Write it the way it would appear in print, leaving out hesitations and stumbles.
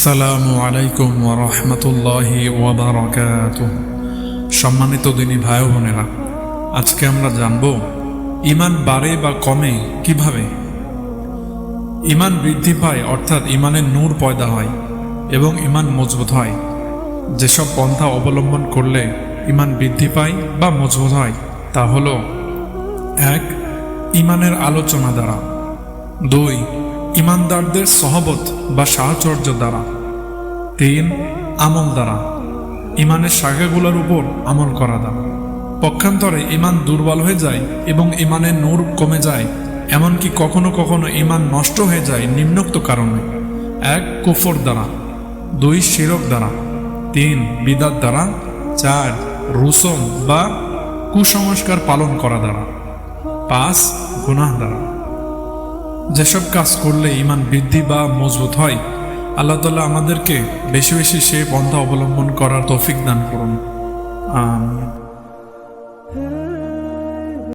আসসালামু আলাইকুম ওয়া রাহমাতুল্লাহি ওয়া বারাকাতুহু। সম্মানিত দিনী ভাই ও বোনেরা, আজকে আমরা জানব ঈমান বাড়ে বা কমে কিভাবে। ঈমান বৃদ্ধি পায় অর্থাৎ ঈমানের নূর পয়দা হয় এবং ঈমান মজবুত হয়। যেসব পন্থা অবলম্বন করলে ঈমান বৃদ্ধি পায় বা মজবুত হয় তা হলো: 1. ঈমানের আলোচনা দ্বারা। 2. ঈমানদারদের সহবত বা সাহচর্য দ্বারা। 3. আমল দ্বারা, ঈমানের শাখাগুলোর উপর আমল করা দ্বারা। পক্ষান্তরে ঈমান দুর্বল হয়ে যায় এবং ঈমানের নূর কমে যায়, এমনকি কখনো কখনো ঈমান নষ্ট হয়ে যায় নিম্নোক্ত কারণে: 1. কুফর দ্বারা। 2. শিরক দ্বারা। 3. বিদআত দ্বারা। 4. রুসুম বা কুসংস্কার পালন করা দ্বারা। 5. গুনাহ দ্বারা। যেসব কাজ করলে ঈমান বৃদ্ধি বা মজবুত হয়, আল্লাহ তাআলা আমাদেরকে বেশি বেশি সেই পন্থা অবলম্বন করার তৌফিক দান করুন। আমিন।